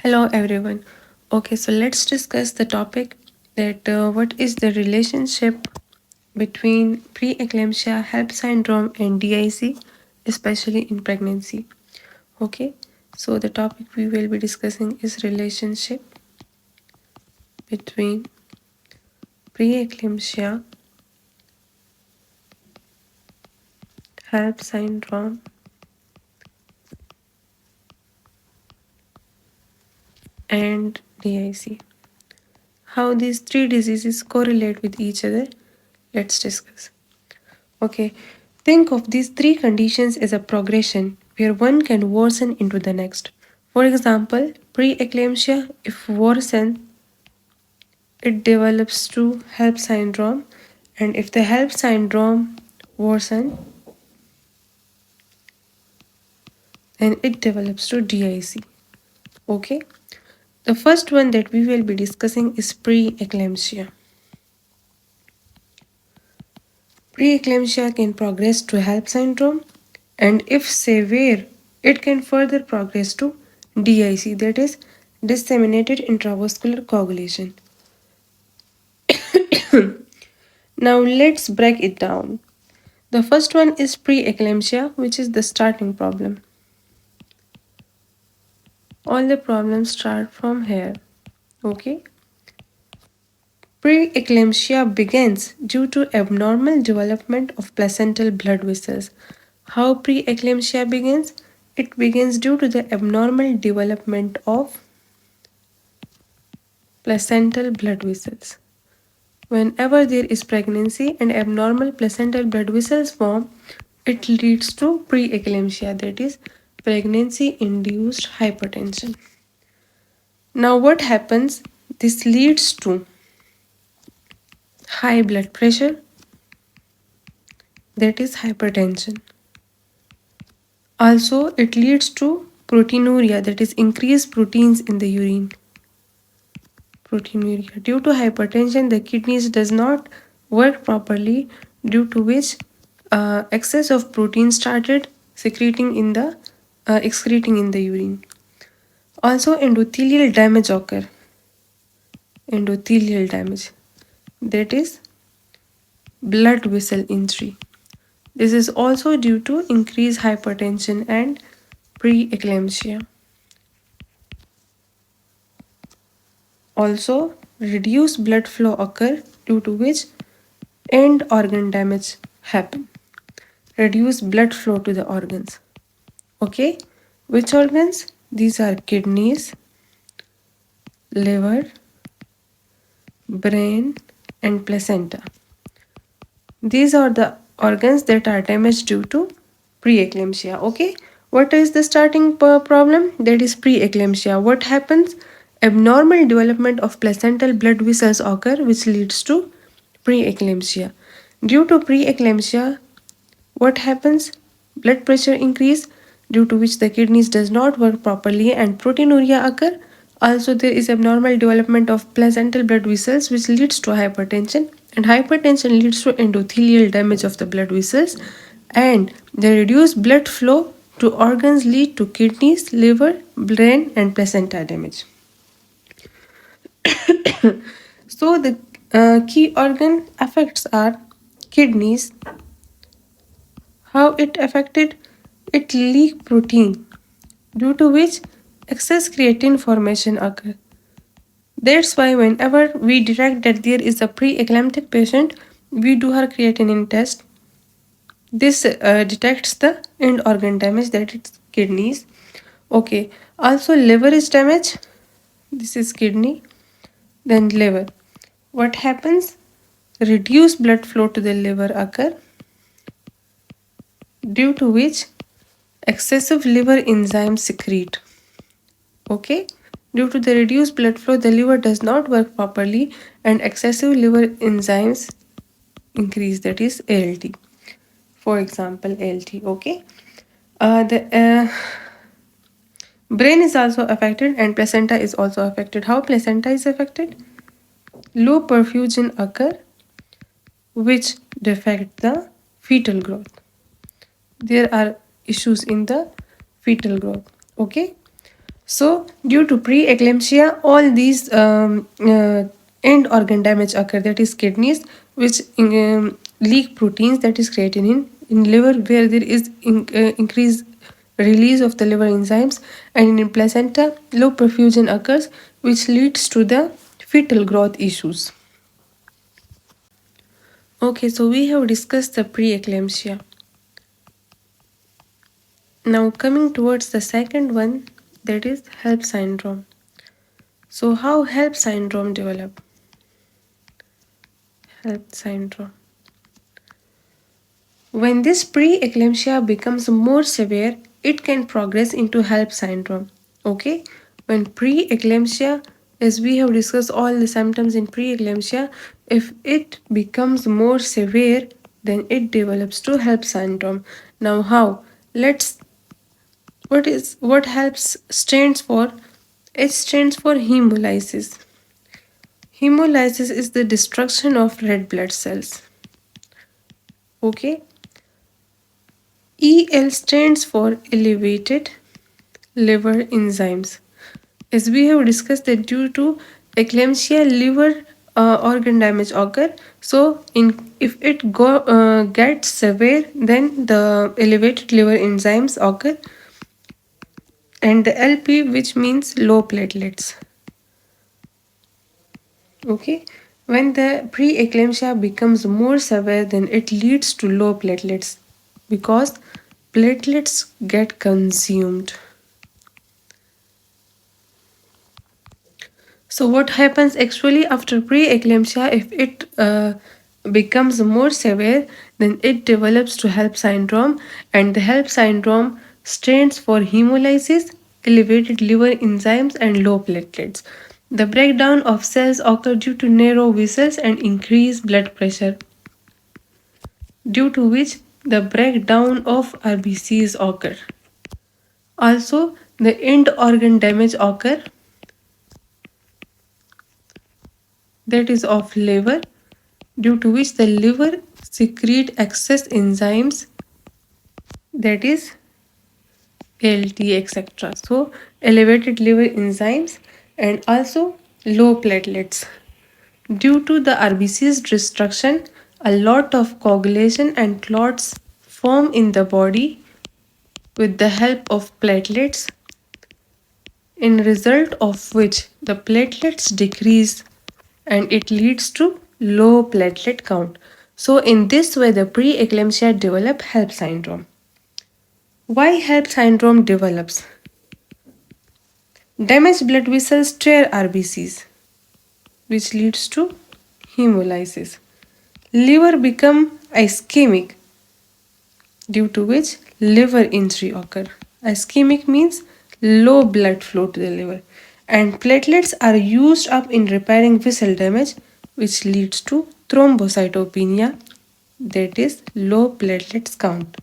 Hello everyone. Okay, so let's discuss the topic that what is the relationship between preeclampsia, HELLP syndrome and DIC, especially in pregnancy. Okay, so the topic we will be discussing is relationship between preeclampsia, HELLP syndrome and DIC. How these three diseases correlate with each other, let's discuss. Okay, think of these three conditions as a progression where one can worsen into the next. For example, preeclampsia, if worsen, it develops to HELLP syndrome, and if the HELLP syndrome worsen, then it develops to DIC. Okay, the first one that we will be discussing is preeclampsia. Preeclampsia can progress to HELLP syndrome, and if severe, it can further progress to DIC, that is disseminated intravascular coagulation. Now let's break it down. The first one is preeclampsia, which is the starting problem. All the problems start from here. Okay. Preeclampsia begins due to abnormal development of placental blood vessels. How preeclampsia begins? It begins due to the abnormal development of placental blood vessels. Whenever there is pregnancy and abnormal placental blood vessels form, it leads to preeclampsia, that is pregnancy induced hypertension. Now what happens? This leads to high blood pressure, that is hypertension. Also, it leads to proteinuria, that is increased proteins in the urine. Proteinuria. Due to hypertension, the kidneys does not work properly, due to which excess of protein started excreting in the urine. Also, endothelial damage occur. Endothelial damage, that is blood vessel injury. This is also due to increased hypertension and preeclampsia. Also, reduced blood flow occur, due to which end organ damage happen. Reduced blood flow to the organs. Okay, which organs? These are kidneys, liver, brain, and placenta. These are the organs that are damaged due to preeclampsia. Okay, what is the starting problem? That is preeclampsia. What happens? Abnormal development of placental blood vessels occur, which leads to preeclampsia. Due to preeclampsia, what happens? Blood pressure increase, due to which the kidneys does not work properly and proteinuria occur. Also, there is abnormal development of placental blood vessels, which leads to hypertension, and hypertension leads to endothelial damage of the blood vessels, and the reduced blood flow to organs lead to kidneys, liver, brain, and placenta damage. So the key organ effects are kidneys. How it affected? It leak protein, due to which excess creatine formation occur. That's why whenever we detect that there is a preeclamptic patient, we do her creatinine test. This detects the end organ damage, that is kidneys. Okay, also liver is damaged. This is kidney, then liver. What happens? Reduced blood flow to the liver occur, due to which excessive liver enzymes secrete. Okay, due to the reduced blood flow, the liver does not work properly and excessive liver enzymes increase, that is ALT. For example, ALT. Okay, the brain is also affected and placenta is also affected. How placenta is affected? Low perfusion occur, which defect the fetal growth. There are issues in the fetal growth. Okay, So, due to preeclampsia, all these end organ damage occur. That is kidneys, which leak proteins, that is creatinine, in liver where there is increased release of the liver enzymes, and in placenta, low perfusion occurs, which leads to the fetal growth issues. Okay, so we have discussed the preeclampsia. Now coming towards the second one, that is HELLP syndrome. So how HELLP syndrome develop? HELLP syndrome. When this preeclampsia becomes more severe, it can progress into HELLP syndrome. Okay? When preeclampsia, as we have discussed all the symptoms in preeclampsia, if it becomes more severe, then it develops to HELLP syndrome. Now how? Let's what HELLP stands for? It stands for hemolysis. Hemolysis is the destruction of red blood cells. Okay? EL stands for elevated liver enzymes. As we have discussed that due to eclampsia, liver organ damage occur. So, if it gets severe, then the elevated liver enzymes occur, and the LP, which means low platelets. Okay, when the preeclampsia becomes more severe, then it leads to low platelets because platelets get consumed. So what happens actually after preeclampsia? If it becomes more severe, then it develops to HELLP syndrome, and the HELLP syndrome stands for hemolysis, elevated liver enzymes, and low platelets. The breakdown of cells occur due to narrow vessels and increased blood pressure, due to which the breakdown of RBCs occur. Also, the end organ damage occur, that is of liver, due to which the liver secrete excess enzymes, that is ALT, etc. So elevated liver enzymes and also low platelets. Due to the RBC's destruction, a lot of coagulation and clots form in the body with the help of platelets, in result of which the platelets decrease and it leads to low platelet count. So in this way the preeclampsia develop HELLP syndrome. Why HELLP syndrome develops? Damaged blood vessels tear RBCs, which leads to hemolysis. Liver become ischemic, due to which liver injury occur. Ischemic means low blood flow to the liver, and platelets are used up in repairing vessel damage, which leads to thrombocytopenia, that is low platelets count.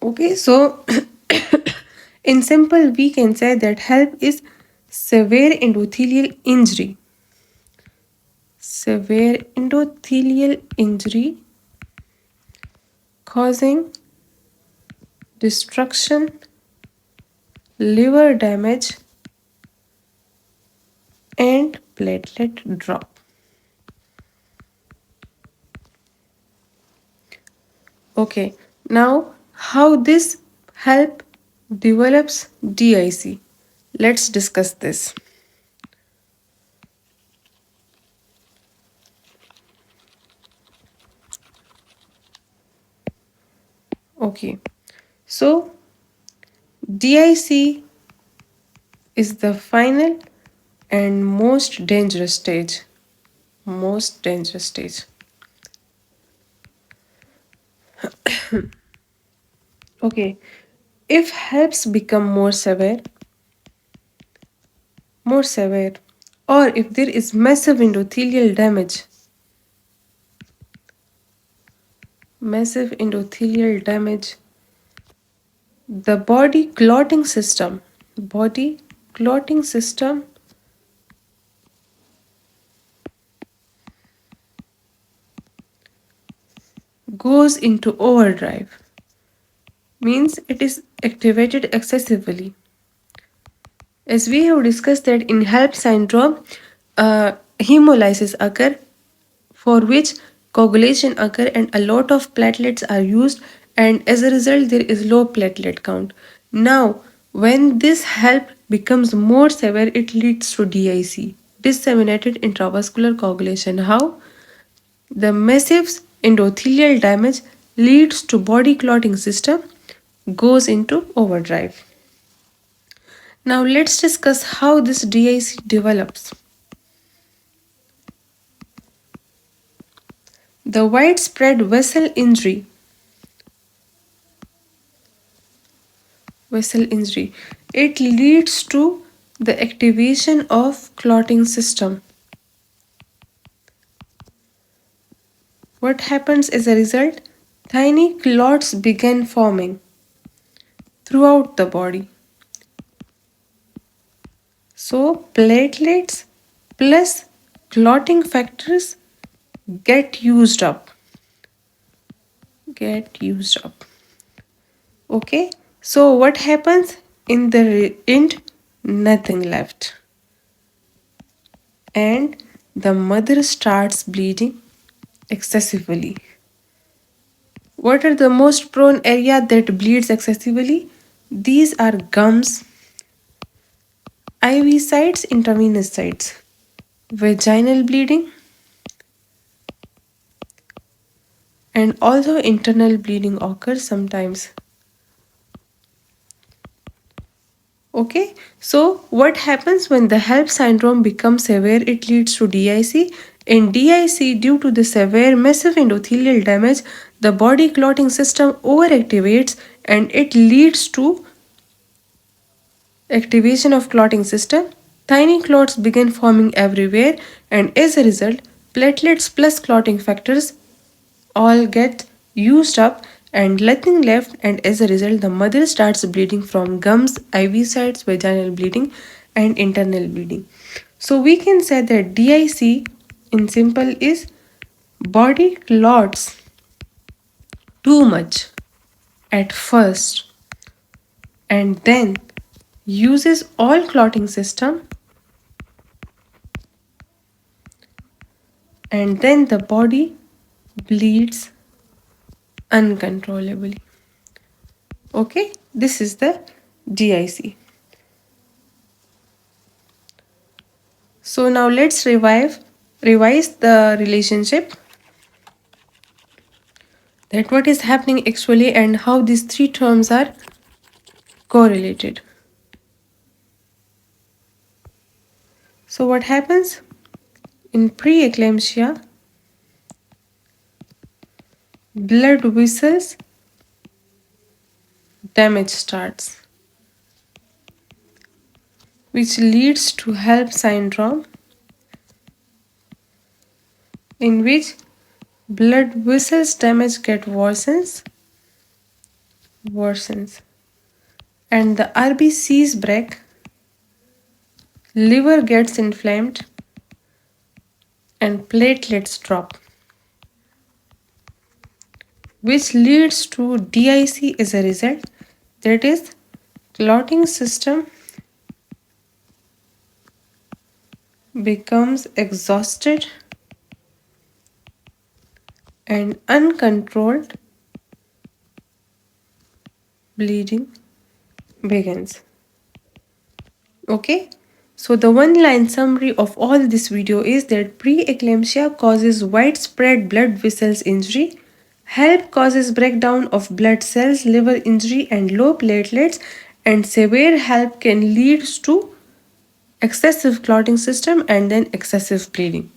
Okay, so in simple we can say that HELP is severe endothelial injury. Severe endothelial injury causing destruction, liver damage, and platelet drop. Okay, now how this HELP develops DIC? Let's discuss this. Okay, so DIC is the final and most dangerous stage. Most dangerous stage. Okay, if HELPs become more severe, or if there is massive endothelial damage, the body clotting system goes into overdrive. means it is activated excessively. As we have discussed that in HELLP syndrome, hemolysis occur, for which coagulation occur and a lot of platelets are used, and as a result there is low platelet count. Now when this HELLP becomes more severe, it leads to DIC, disseminated intravascular coagulation. How? The massive endothelial damage leads to body clotting system goes into overdrive. Now let's discuss how this DIC develops. The widespread vessel injury, it leads to the activation of clotting system. What happens as a result? Tiny clots begin forming throughout the body. So platelets plus clotting factors get used up. Okay, so what happens in the end? Nothing left, and the mother starts bleeding excessively. What are the most prone area that bleeds excessively? These are gums, IV sites, intravenous sites. Vaginal bleeding and also internal bleeding occurs sometimes. Okay, so what happens when the HELLP syndrome becomes severe? It leads to DIC. In DIC, due to the severe massive endothelial damage, the body clotting system overactivates and it leads to activation of clotting system. Tiny clots begin forming everywhere, and as a result, platelets plus clotting factors all get used up and nothing left, and as a result the mother starts bleeding from gums, IV sites, vaginal bleeding and internal bleeding. So we can say that DIC in simple is body clots too much at first and then uses all clotting system, and then the body bleeds uncontrollably. Okay, this is the DIC. So now let's revise the relationship, that what is happening actually and how these three terms are correlated. So what happens in preeclampsia? Blood vessels damage starts, which leads to HELLP syndrome, in which blood vessels damage get worsens, and the RBCs break, liver gets inflamed, and platelets drop, which leads to DIC as a result. That is, clotting system becomes exhausted and uncontrolled bleeding begins. Okay, so the one line summary of all this video is that preeclampsia causes widespread blood vessels injury, HELLP causes breakdown of blood cells, liver injury and low platelets, and severe HELLP can lead to excessive clotting system and then excessive bleeding.